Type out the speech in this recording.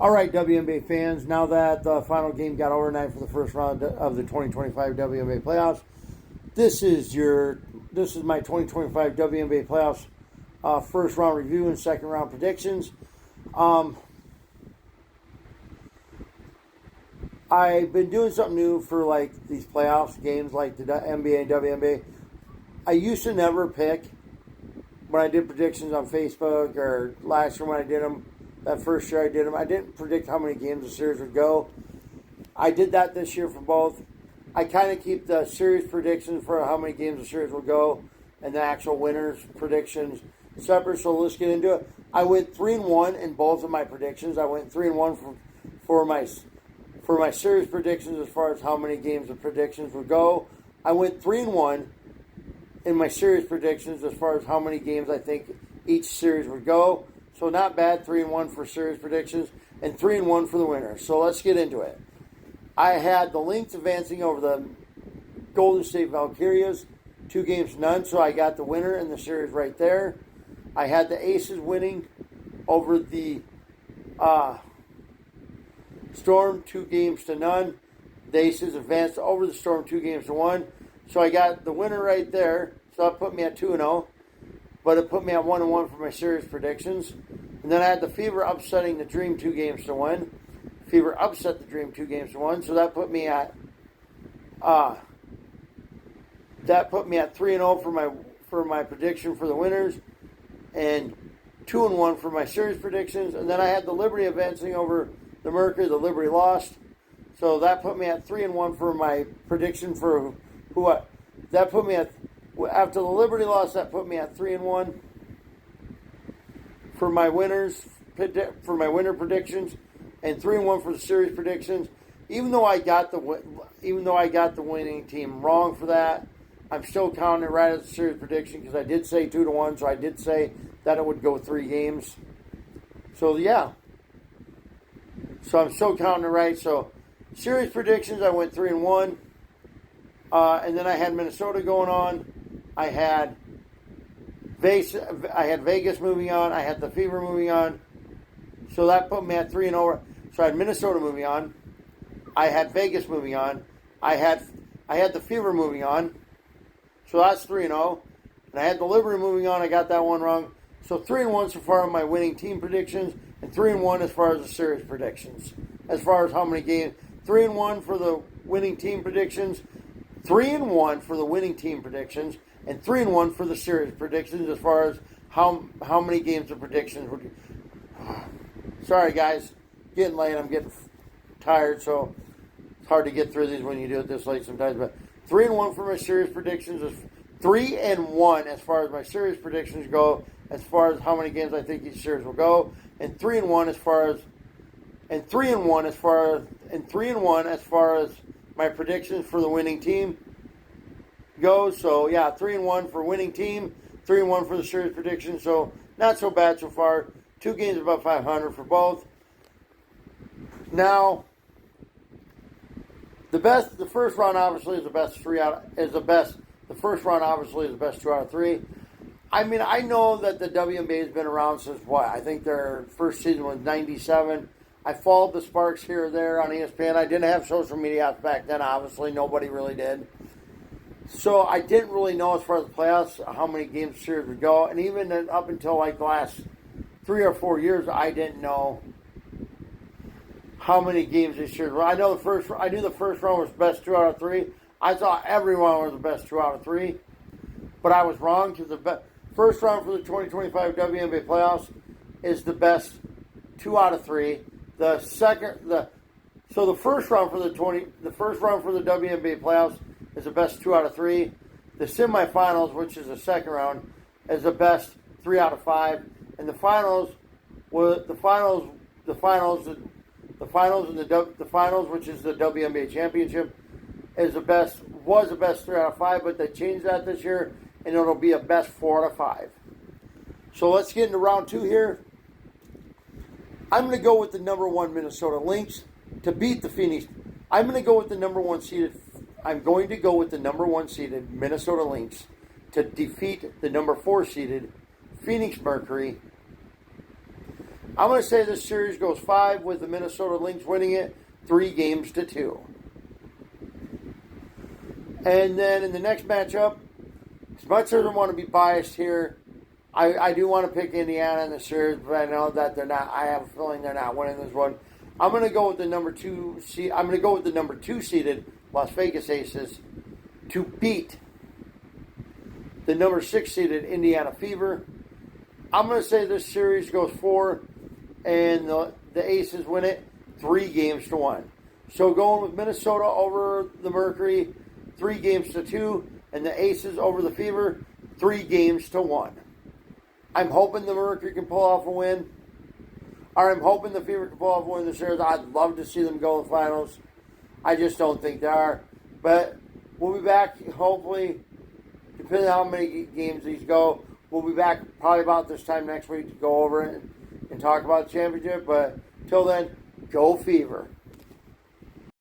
All right, WNBA fans, now that the final game got overnight for the first round of the 2025 WNBA playoffs, this is my 2025 WNBA playoffs first round review and second round predictions. I've been doing something new for like these playoffs games, like the NBA and WNBA. I used to never pick when I did predictions on Facebook, or last year when I did them. That first year I did them, I didn't predict how many games the series would go. I did that this year for both. I kind of keep the series predictions for how many games the series will go and the actual winners predictions separate. So let's get into it. I went 3-1 in both of my predictions. I went 3-1 for my series predictions as far as how many games the predictions would go. I went 3-1 in my series predictions as far as how many games I think each series would go. So not bad, 3-1 for series predictions, and 3-1 for the winner. So let's get into it. I had the Lynx advancing over the Golden State Valkyrias, 2-0, so I got the winner in the series right there. I had the Aces winning over the Storm, 2-0. The Aces advanced over the Storm, 2-1. So I got the winner right there. So that put me at 2-0. But it put me at 1-1 for my series predictions. And then I had the Fever upsetting the Dream 2-1. Fever upset the Dream 2-1. So that put me at 3-0 for my prediction for the winners, and 2-1 for my series predictions. And then I had the Liberty advancing over the Mercury. The Liberty lost. So that put me at 3-1 for my prediction for that put me at, after the Liberty loss, that put me at 3-1 for my winner predictions, and 3-1 for the series predictions. Even though I got the winning team wrong for that, I'm still counting it right as a series prediction because I did say 2-1, so I did say that it would go 3 games. So yeah, so I'm still counting it right. So series predictions, I went 3-1, and then I had Minnesota going on. I had Vegas moving on. I had the Fever moving on. So that put me at 3-0. So I had Minnesota moving on. I had Vegas moving on. I had the Fever moving on. So that's 3-0. And I had the Liberty moving on. I got that one wrong. So 3-1 so far on my winning team predictions, and 3-1 as far as the series predictions. As far as how many games, 3-1 for the winning team predictions, 3-1 for the winning team predictions, and 3-1 for the series predictions as far as how many games the predictions would. Sorry guys, getting late. I'm getting tired, so it's hard to get through these when you do it this late sometimes. But 3-1 for my series predictions is 3-1 as far as my series predictions go, as far as how many games I think each series will go, and 3-1 as far as my predictions for the winning team goes. So yeah, 3-1 for winning team, 3-1 for the series prediction. So not so bad so far. 2 games above 500 for both. Now, the first round obviously is the best 2 out of 3. I mean, I know that the WNBA has been around since what? I think their first season was 97. I followed the Sparks here or there on ESPN. I didn't have social media back then, obviously. Nobody really did. So I didn't really know as far as the playoffs how many games the series would go. And even up until like the last 3 or 4 years, I didn't know how many games this series were. I knew the first round was best 2 out of 3. I thought everyone was the best 2 out of 3. But I was wrong because the first round for the 2025 WNBA playoffs is the best 2 out of 3. The first round for the WNBA playoffs is the best 2 out of 3. The semifinals, which is the second round, is the best 3 out of 5. And the finals, which is the WNBA championship, was the best 3 out of 5. But they changed that this year, and it'll be a best 4 out of 5. So let's get into round 2 here. I'm going to go with the number 1 Minnesota Lynx to beat the Phoenix. I'm going to go with the number 1 seeded Minnesota Lynx to defeat the number 4 seeded Phoenix Mercury I'm going to say this series goes 5 with the Minnesota Lynx winning it 3-2. And then in the next matchup, as much as I want to be biased here, I do want to pick Indiana in the series, but I know that they're not. I have a feeling they're not winning this one. I'm going to go with the number 2 seed. I'm going to go with the number 2 seeded Las Vegas Aces to beat the number 6 seeded Indiana Fever. I'm going to say this series goes 4, and the Aces win it 3-1. So going with Minnesota over the Mercury 3-2, and the Aces over the Fever 3-1. I'm hoping the Mercury can pull off a win. Or I'm hoping the Fever can pull off a win this series. I'd love to see them go to the finals. I just don't think they are. But we'll be back, hopefully, depending on how many games these go. We'll be back probably about this time next week to go over it and talk about the championship. But till then, go Fever.